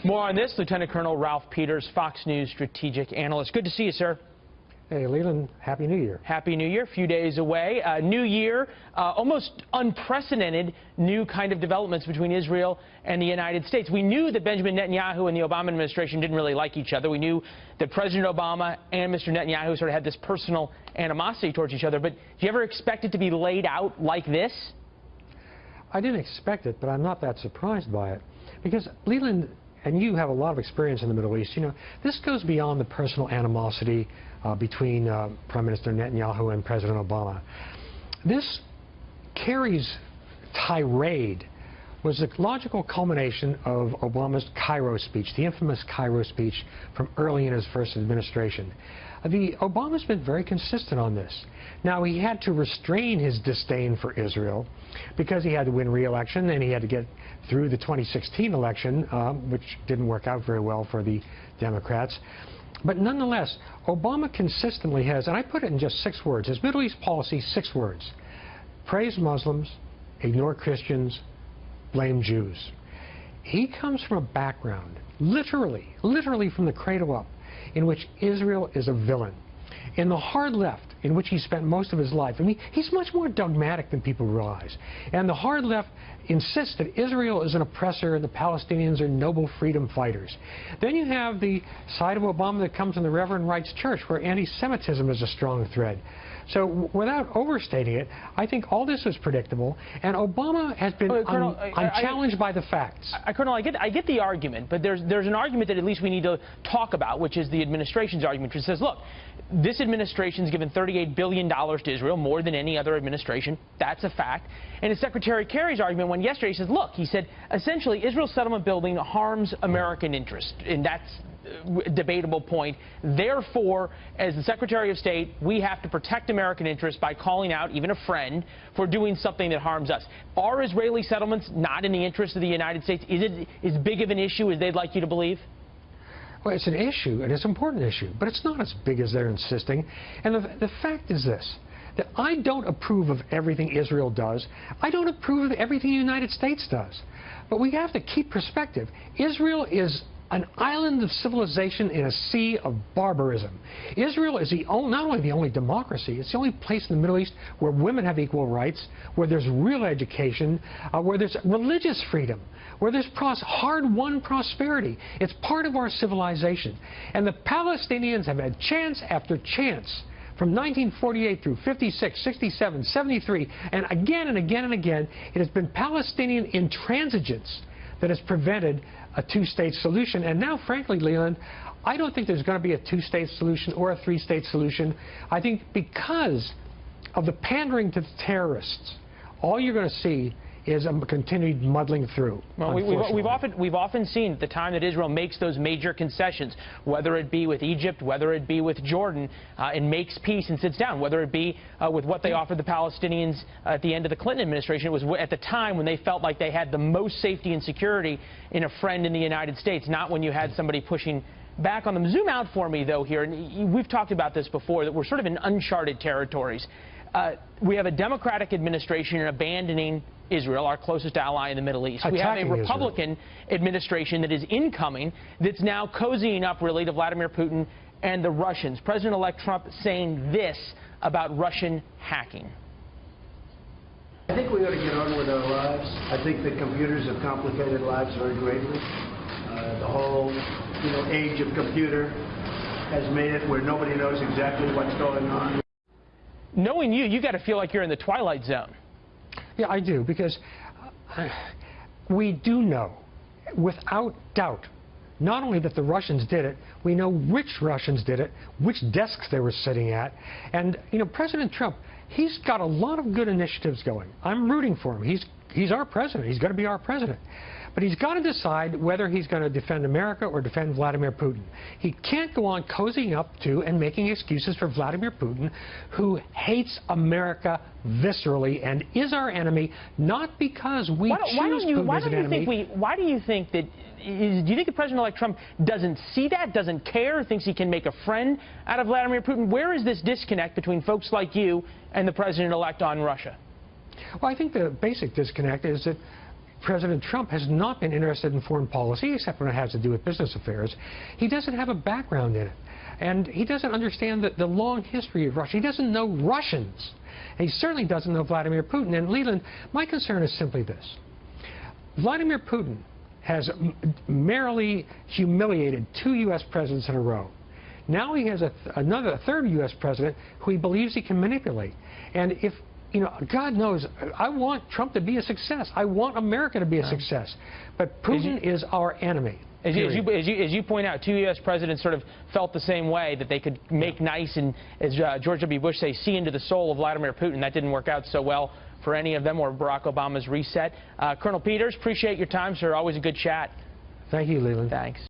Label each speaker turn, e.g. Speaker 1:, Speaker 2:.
Speaker 1: More on this, Lieutenant Colonel Ralph Peters, Fox News strategic analyst. Good to see you, sir.
Speaker 2: Hey, Leland, Happy New Year.
Speaker 1: Happy New Year. A few days away. New Year, almost unprecedented new kind of developments between Israel and the United States. We knew that Benjamin Netanyahu and the Obama administration didn't really like each other. We knew that President Obama and Mr. Netanyahu sort of had this personal animosity towards each other. But do you ever expect it to be laid out like this?
Speaker 2: I didn't expect it, but I'm not that surprised by it. Because, Leland, and you have a lot of experience in the Middle East, you know, this goes beyond the personal animosity between Prime Minister Netanyahu and President Obama. This Kerry's tirade was the logical culmination of Obama's Cairo speech, the infamous Cairo speech from early in his first administration. Obama's been very consistent on this. Now, he had to restrain his disdain for Israel because he had to win re-election and he had to get through the 2016 election, which didn't work out very well for the Democrats. But nonetheless, Obama consistently has, and I put it in just 6 words, his Middle East policy, 6 words: praise Muslims, ignore Christians, blame Jews. He comes from a background, literally from the cradle up, in which Israel is a villain. In the hard left, in which he spent most of his life, I mean, he's much more dogmatic than people realize. And the hard left insists that Israel is an oppressor and the Palestinians are noble freedom fighters. Then you have the side of Obama that comes from the Reverend Wright's church, where anti-Semitism is a strong thread. So without overstating it, I think all this was predictable, and Obama has been unchallenged by the facts.
Speaker 1: Colonel, I get the argument, but there's an argument that at least we need to talk about, which is the administration's argument, which says, look, this administration's given $38 billion to Israel, more than any other administration. That's a fact. And as Secretary Kerry's argument went yesterday, he says, look, he said, essentially, Israel's settlement building harms American interest, and that's a debatable point. Therefore, as the Secretary of State, we have to protect American interests by calling out even a friend for doing something that harms us. Are Israeli settlements not in the interest of the United States? Is it as big of an issue as they'd like you to believe?
Speaker 2: Well, it's an issue, and it's an important issue, but it's not as big as they're insisting. And the fact is this, that I don't approve of everything Israel does. I don't approve of everything the United States does. But we have to keep perspective. Israel is an island of civilization in a sea of barbarism. Israel is not only the only democracy, it's the only place in the Middle East where women have equal rights, where there's real education, where there's religious freedom, where there's hard-won prosperity. It's part of our civilization. And the Palestinians have had chance after chance from 1948 through 56, 67, 73, and again and again and again, it has been Palestinian intransigence that has prevented a two-state solution. And now, frankly, Leland, I don't think there's going to be a two-state solution or a three-state solution. I think because of the pandering to the terrorists, all you're going to see is a continued muddling through.
Speaker 1: Well, we've often seen at the time that Israel makes those major concessions, whether it be with Egypt, whether it be with Jordan, and makes peace and sits down, whether it be with what they offered the Palestinians at the end of the Clinton administration. It was at the time when they felt like they had the most safety and security in a friend in the United States, not when you had somebody pushing back on them. Zoom out for me, though, here, and we've talked about this before, that we're sort of in uncharted territories. We have a Democratic administration abandoning Israel, our closest ally in the Middle East. We have a Republican administration that is incoming that's now cozying up, really, to Vladimir Putin and the Russians. President-elect Trump saying this about Russian hacking.
Speaker 3: I think we ought to get on with our lives. I think that computers have complicated lives very greatly. The whole, age of computer has made it where nobody knows exactly what's going on.
Speaker 1: Knowing you got to feel like you're in the twilight zone.
Speaker 2: Yeah, I do, because we do know, without doubt, not only that the Russians did it, we know which Russians did it, which desks they were sitting at. And, President Trump, he's got a lot of good initiatives going. I'm rooting for him. He's our president. He's going to be our president. But he's got to decide whether he's going to defend America or defend Vladimir Putin. He can't go on cozying up to and making excuses for Vladimir Putin, who hates America viscerally and is our enemy, not because we choose Putin as an enemy.
Speaker 1: Why do you think that? Do you think that President-elect Trump doesn't see that, doesn't care, thinks he can make a friend out of Vladimir Putin? Where is this disconnect between folks like you and the President-elect on Russia?
Speaker 2: Well, I think the basic disconnect is that President Trump has not been interested in foreign policy, except when it has to do with business affairs. He doesn't have a background in it. And he doesn't understand the long history of Russia. He doesn't know Russians. And he certainly doesn't know Vladimir Putin. And Leland, my concern is simply this. Vladimir Putin has merely humiliated 2 U.S. presidents in a row. Now he has a third U.S. president who he believes he can manipulate. And if, you know, God knows, I want Trump to be a success. I want America to be a success. But Putin is our enemy.
Speaker 1: As you point out, 2 U.S. presidents sort of felt the same way, that they could make nice and, as George W. Bush say, see into the soul of Vladimir Putin. That didn't work out so well for any of them, or Barack Obama's reset. Colonel Peters, appreciate your time, sir. Always a good chat.
Speaker 2: Thank you, Leland.
Speaker 1: Thanks.